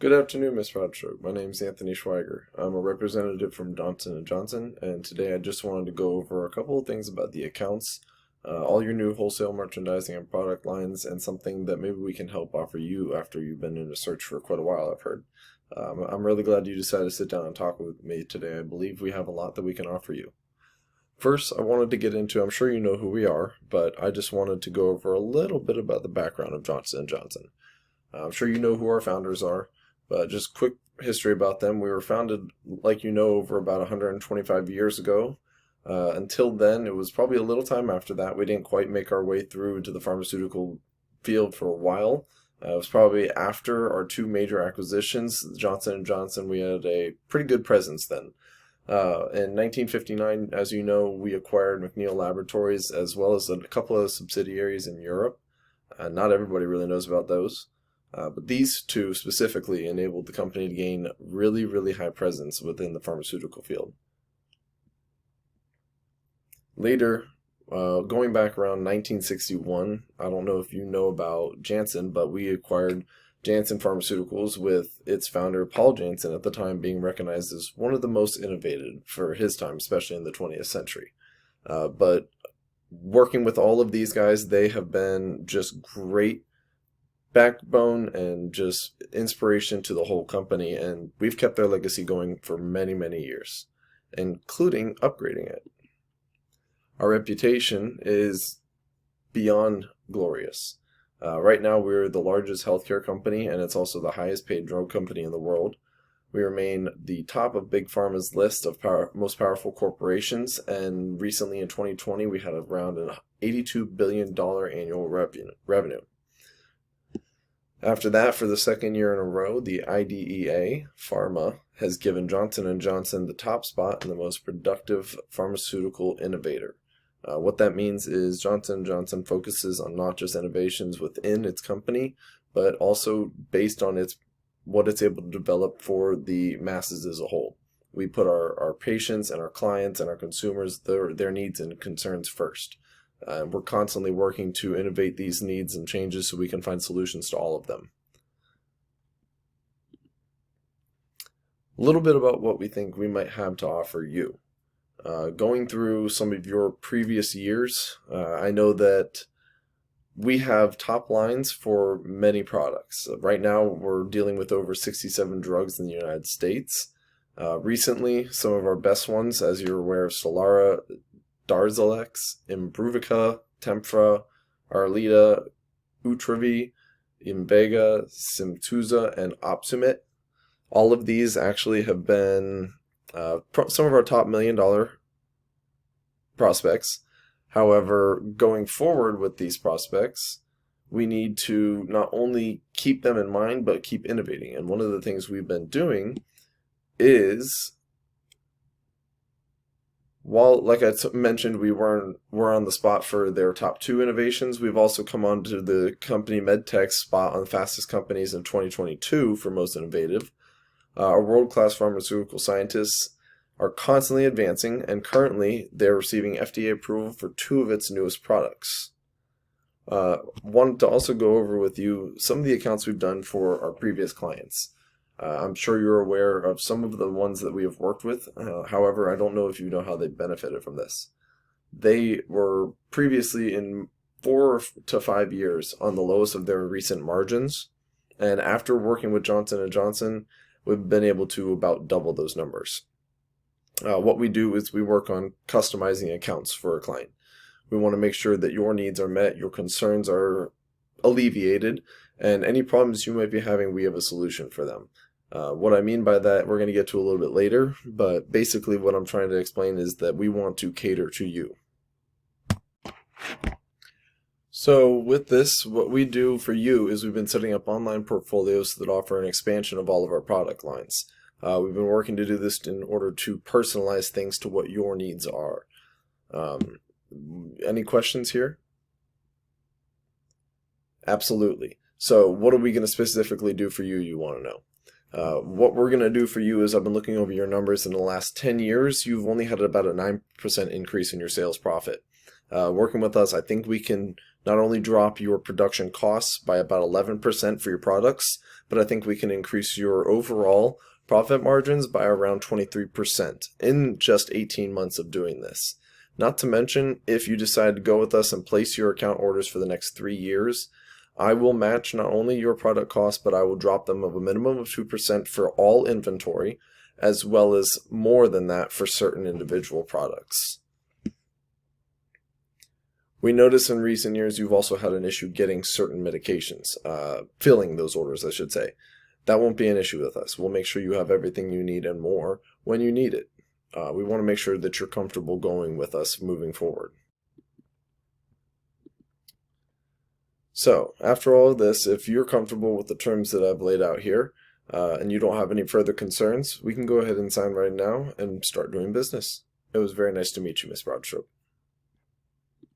Good afternoon, Ms. Rodstrok. My name is Anthony Schweiger. I'm a representative from Johnson & Johnson, and today I just wanted to go over a couple of things about the accounts, all your new wholesale merchandising and product lines, and something that maybe we can help offer you after you've been in a search for quite a while, I've heard. I'm really glad you decided to sit down and talk with me today. I believe we have a lot that we can offer you. First, I wanted to get into, I'm sure you know who we are, but I just wanted to go over a little bit about the background of Johnson & Johnson. I'm sure you know who our founders are, but just quick history about them. We were founded, like you know, over about 125 years ago. Until then, it was probably a little time after that. We didn't quite make our way through to the pharmaceutical field for a while. It was probably after our two major acquisitions, Johnson & Johnson, we had a pretty good presence then. In 1959, as you know, we acquired McNeil Laboratories as well as a couple of subsidiaries in Europe. Not everybody really knows about those. But these two specifically enabled the company to gain really, really high presence within the pharmaceutical field. Later, going back around 1961, I don't know if you know about Janssen, but we acquired Janssen Pharmaceuticals with its founder, Paul Janssen, at the time being recognized as one of the most innovative for his time, especially in the 20th century. But working with all of these guys, they have been just great backbone and just inspiration to the whole company, and we've kept their legacy going for many, many years, including upgrading it. Our reputation is beyond glorious. Right now, we're the largest healthcare company, and it's also the highest paid drug company in the world. We remain the top of Big Pharma's list of most powerful corporations, and recently in 2020, we had around an $82 billion annual revenue. After that, for the second year in a row, the IDEA Pharma has given Johnson & Johnson the top spot in the most productive pharmaceutical innovator. What that means is Johnson & Johnson focuses on not just innovations within its company, but also based on what it's able to develop for the masses as a whole. We put our patients and our clients and our consumers, their needs and concerns first. We're constantly working to innovate these needs and changes so we can find solutions to all of them. A little bit about what we think we might have to offer you. Going through some of your previous years, I know that we have top lines for many products. Right now, we're dealing with over 67 drugs in the United States. Recently, some of our best ones, as you're aware, of Stelara, Darzalex, Imbruvica, Tempra, Arleta, Utravi, Invega, Simtuza, and Opsumit. All of these actually have been some of our top $1 million prospects. However, going forward with these prospects, we need to not only keep them in mind, but keep innovating. And one of the things we've been doing is, while, like I mentioned, we're on the spot for their top 2 innovations, we've also come on to the company MedTech spot on the fastest companies in 2022 for most innovative. Our world-class pharmaceutical scientists are constantly advancing, and currently they're receiving FDA approval for 2 of its newest products. Wanted to also go over with you some of the accounts we've done for our previous clients. I'm sure you're aware of some of the ones that we have worked with. However, I don't know if you know how they benefited from this. They were previously in 4 to 5 years on the lowest of their recent margins. And after working with Johnson & Johnson, we've been able to about double those numbers. What we do is we work on customizing accounts for a client. We want to make sure that your needs are met, your concerns are alleviated, and any problems you might be having, we have a solution for them. What I mean by that, we're going to get to a little bit later, but basically what I'm trying to explain is that we want to cater to you. So with this, what we do for you is we've been setting up online portfolios that offer an expansion of all of our product lines. We've been working to do this in order to personalize things to what your needs are. Any questions here? Absolutely. So what are we going to specifically do for you, you want to know? What we're going to do for you is I've been looking over your numbers in the last 10 years. You've only had about a 9% increase in your sales profit. Working with us, I think we can not only drop your production costs by about 11% for your products, but I think we can increase your overall profit margins by around 23% in just 18 months of doing this. Not to mention, if you decide to go with us and place your account orders for the next 3 years, I will match not only your product costs, but I will drop them of a minimum of 2% for all inventory, as well as more than that for certain individual products. We notice in recent years you've also had an issue getting certain medications, filling those orders, I should say. That won't be an issue with us. We'll make sure you have everything you need and more when you need it. We want to make sure that you're comfortable going with us moving forward. So, after all of this, if you're comfortable with the terms that I've laid out here, and you don't have any further concerns, we can go ahead and sign right now and start doing business. It was very nice to meet you, Ms. Broadstrup.